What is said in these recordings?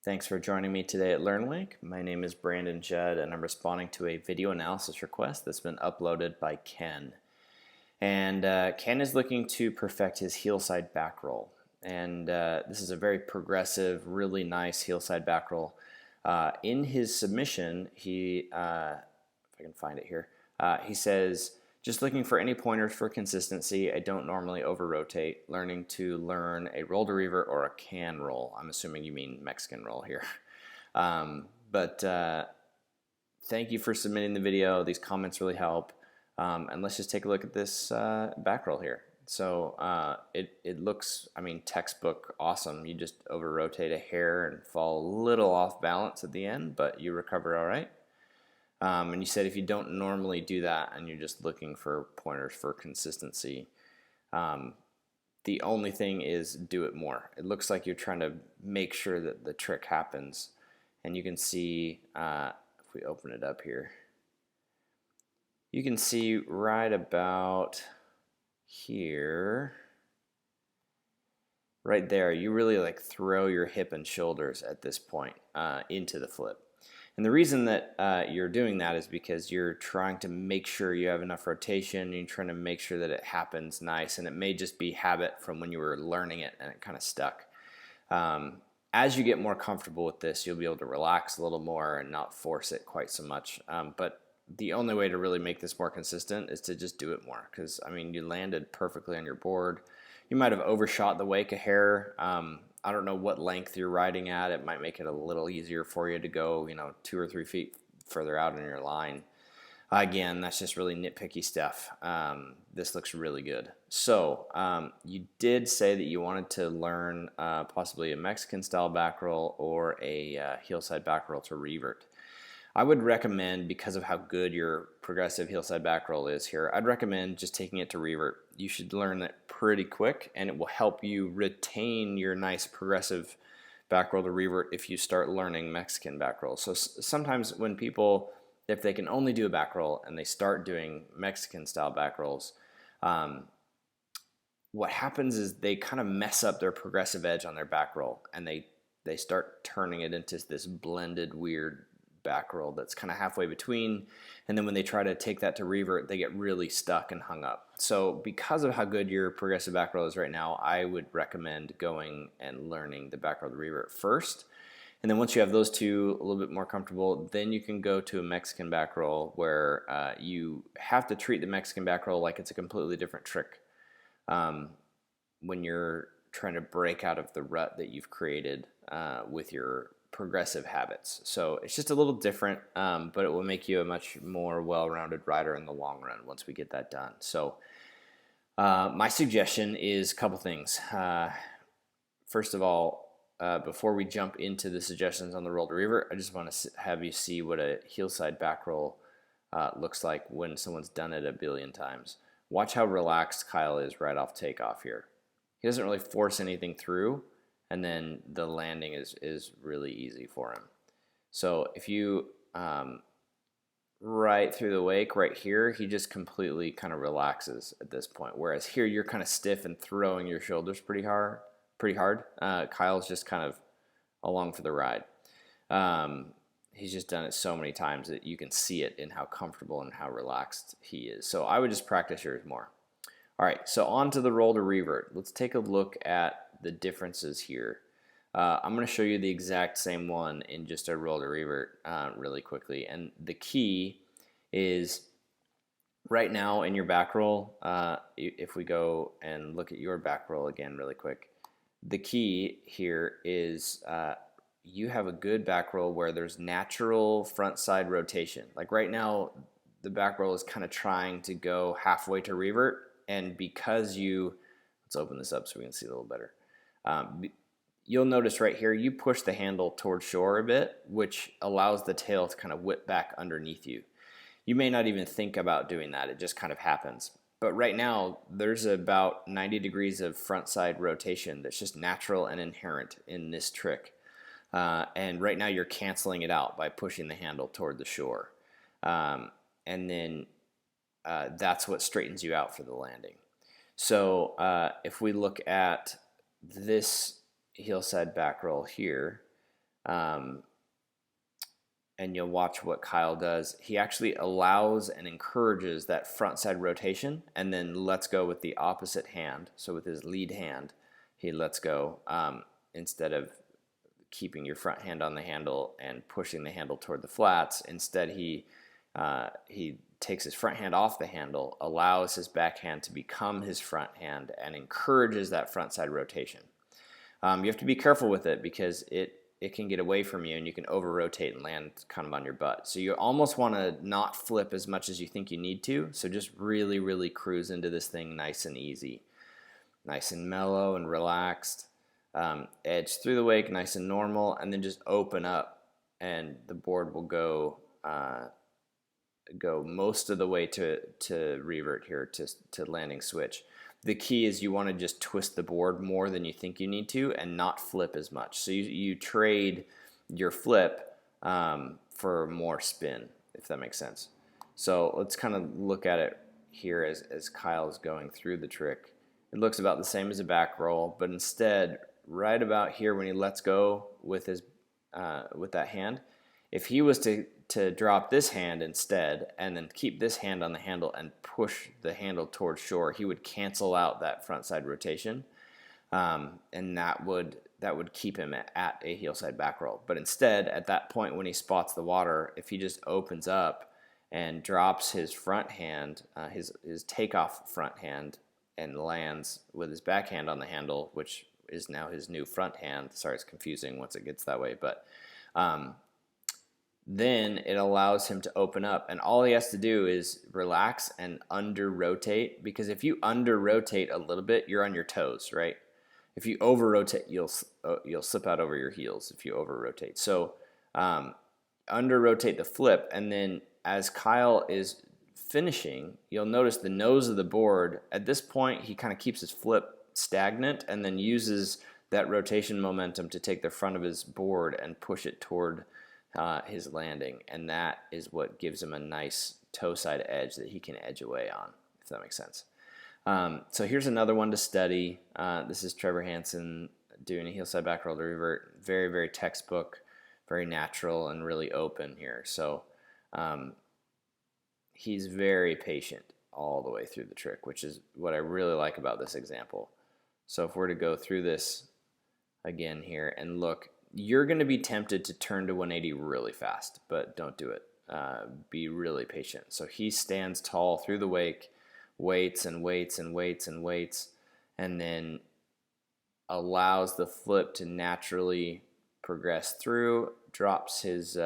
Thanks for joining me today at Learnwake. My name is Brandon Judd, and I'm responding to a video analysis request that's been uploaded by Ken. And Ken is looking to perfect his heelside back roll. And this is a very progressive, really nice heelside back roll. In his submission, if I can find it here, he says, just looking for any pointers for consistency. I don't normally over-rotate. Learning to learn a roll to revert or a can roll. I'm assuming you mean Mexican roll here. But thank you for submitting the video. These comments really help. And let's just take a look at this back roll here. So it looks, textbook awesome. You just over-rotate a hair and fall a little off balance at the end, but you recover all right. And you said if you don't normally do that and you're just looking for pointers for consistency, the only thing is do it more. It looks like you're trying to make sure that the trick happens. And you can see, if we open it up here, you can see right about here, right there, you really like throw your hip and shoulders at this point into the flip. And the reason that you're doing that is because you're trying to make sure you have enough rotation, and you're trying to make sure that it happens nice, and it may just be habit from when you were learning it and it kind of stuck. As you get more comfortable with this, you'll be able to relax a little more and not force it quite so much. But the only way to really make this more consistent is to just do it more, because you landed perfectly on your board. You might have overshot the wake a hair. I don't know what length you're riding at. It might make it a little easier for you to go, 2 or 3 feet further out in your line. Again, that's just really nitpicky stuff. This looks really good. So you did say that you wanted to learn possibly a Mexican style back roll or a heelside back roll to revert. I would recommend, because of how good your progressive heelside back roll is here, I'd recommend just taking it to revert. You should learn that pretty quick, and it will help you retain your nice progressive back roll to revert if you start learning Mexican back rolls. So sometimes when people, if they can only do a back roll and they start doing Mexican style back rolls, what happens is they kind of mess up their progressive edge on their back roll, and they start turning it into this blended weird back roll that's kind of halfway between, and then when they try to take that to revert, they get really stuck and hung up. So because of how good your progressive back roll is right now, I would recommend going and learning the back roll to revert first, and then once you have those two a little bit more comfortable, then you can go to a Mexican back roll where you have to treat the Mexican back roll like it's a completely different trick when you're trying to break out of the rut that you've created with your progressive habits. So it's just a little different, but it will make you a much more well-rounded rider in the long run once we get that done. So my suggestion is a couple things. First of all, before we jump into the suggestions on the roll to revert, I just want to have you see what a heelside back roll looks like when someone's done it a billion times. Watch how relaxed Kyle is right off takeoff here. He doesn't really force anything through, and then the landing is really easy for him. So if you right through the wake right here, he just completely kind of relaxes at this point. Whereas here you're kind of stiff and throwing your shoulders pretty hard. Kyle's just kind of along for the ride. He's just done it so many times that you can see it in how comfortable and how relaxed he is. So I would just practice yours more. All right, so on to the roll to revert. Let's take a look at the differences here. I'm going to show you the exact same one in just a roll to revert really quickly. And the key is right now in your back roll, if we go and look at your back roll again really quick, the key here is you have a good back roll where there's natural front side rotation. Like right now, the back roll is kind of trying to go halfway to revert, and because let's open this up so we can see it a little better. You'll notice right here, you push the handle towards shore a bit, which allows the tail to kind of whip back underneath you. You may not even think about doing that. It just kind of happens. But right now, there's about 90 degrees of front side rotation that's just natural and inherent in this trick. And right now, you're canceling it out by pushing the handle toward the shore. And then that's what straightens you out for the landing. So if we look at this Heelside back roll here, and you'll watch what Kyle does. He actually allows and encourages that front side rotation and then lets go with the opposite hand. So with his lead hand, he lets go instead of keeping your front hand on the handle and pushing the handle toward the flats. Instead, he takes his front hand off the handle, allows his back hand to become his front hand, and encourages that front side rotation. You have to be careful with it because it can get away from you and you can over rotate and land kind of on your butt. So you almost want to not flip as much as you think you need to. So just really, really cruise into this thing nice and easy, nice and mellow and relaxed. Edge through the wake, nice and normal, and then just open up, and the board will go most of the way to revert here to landing switch. The key is you want to just twist the board more than you think you need to and not flip as much. So you trade your flip for more spin, if that makes sense. So let's kind of look at it here as Kyle's going through the trick. It looks about the same as a back roll, but instead, right about here when he lets go with his with that hand, if he was to drop this hand instead and then keep this hand on the handle and push the handle towards shore, he would cancel out that front side rotation, and that would keep him at a heel side back roll. But instead, at that point when he spots the water, if he just opens up and drops his front hand, his takeoff front hand, and lands with his back hand on the handle, which is now his new front hand. Sorry, it's confusing once it gets that way, but then it allows him to open up, and all he has to do is relax and under rotate, because if you under rotate a little bit, you're on your toes, right? If you over rotate, you'll slip out over your heels if you over rotate. So under rotate the flip, and then as Kyle is finishing, you'll notice the nose of the board, at this point he kind of keeps his flip stagnant and then uses that rotation momentum to take the front of his board and push it toward his landing, and that is what gives him a nice toe side edge that he can edge away on, if that makes sense. So here's another one to study. This is Trevor Hansen doing a heel side back roll to revert. Very, very textbook, very natural and really open here. So he's very patient all the way through the trick, which is what I really like about this example. So if we're to go through this again here and look, you're going to be tempted to turn to 180 really fast, but don't do it. Be really patient. So he stands tall through the wake, waits and waits and waits and waits, and then allows the flip to naturally progress through, drops his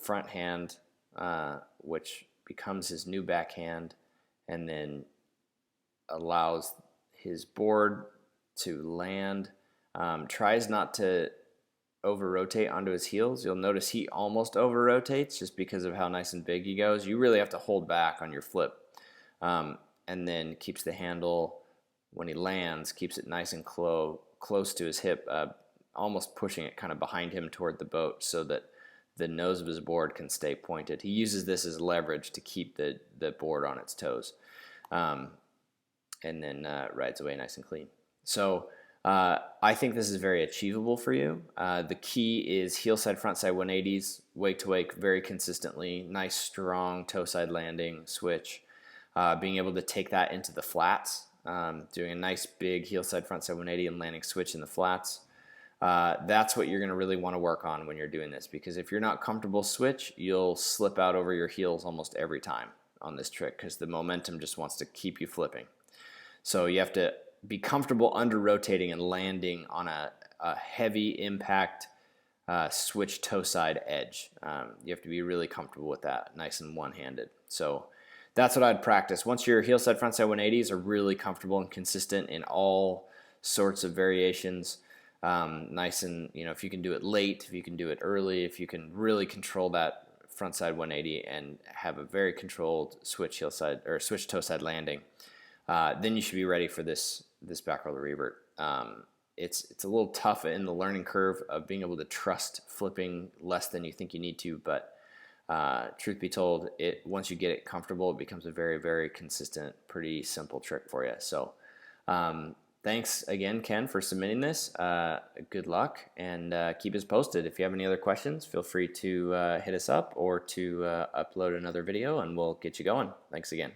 front hand, which becomes his new backhand, and then allows his board to land. Tries not to over-rotate onto his heels. You'll notice he almost over-rotates just because of how nice and big he goes. You really have to hold back on your flip. And then keeps the handle, when he lands, keeps it nice and close to his hip, almost pushing it kind of behind him toward the boat so that the nose of his board can stay pointed. He uses this as leverage to keep the board on its toes. And then rides away nice and clean. So I think this is very achievable for you. The key is heel side, front side 180s, wake to wake very consistently, nice strong toe side landing switch, being able to take that into the flats, doing a nice big heel side, front side 180 and landing switch in the flats. That's what you're going to really want to work on when you're doing this, because if you're not comfortable switch, you'll slip out over your heels almost every time on this trick because the momentum just wants to keep you flipping. So you have to be comfortable under rotating and landing on a heavy impact switch toe side edge. You have to be really comfortable with that, nice and one-handed. So that's what I'd practice. Once your heel side, front side 180s are really comfortable and consistent in all sorts of variations, nice and, if you can do it late, if you can do it early, if you can really control that front side 180 and have a very controlled switch heel side or switch toe side landing, then you should be ready for this back roll to revert. It's a little tough in the learning curve of being able to trust flipping less than you think you need to, but truth be told, once you get it comfortable, it becomes a very, very consistent, pretty simple trick for you. So Thanks again, Ken, for submitting this. Good luck, and keep us posted. If you have any other questions, feel free to hit us up or to upload another video, and we'll get you going. Thanks again.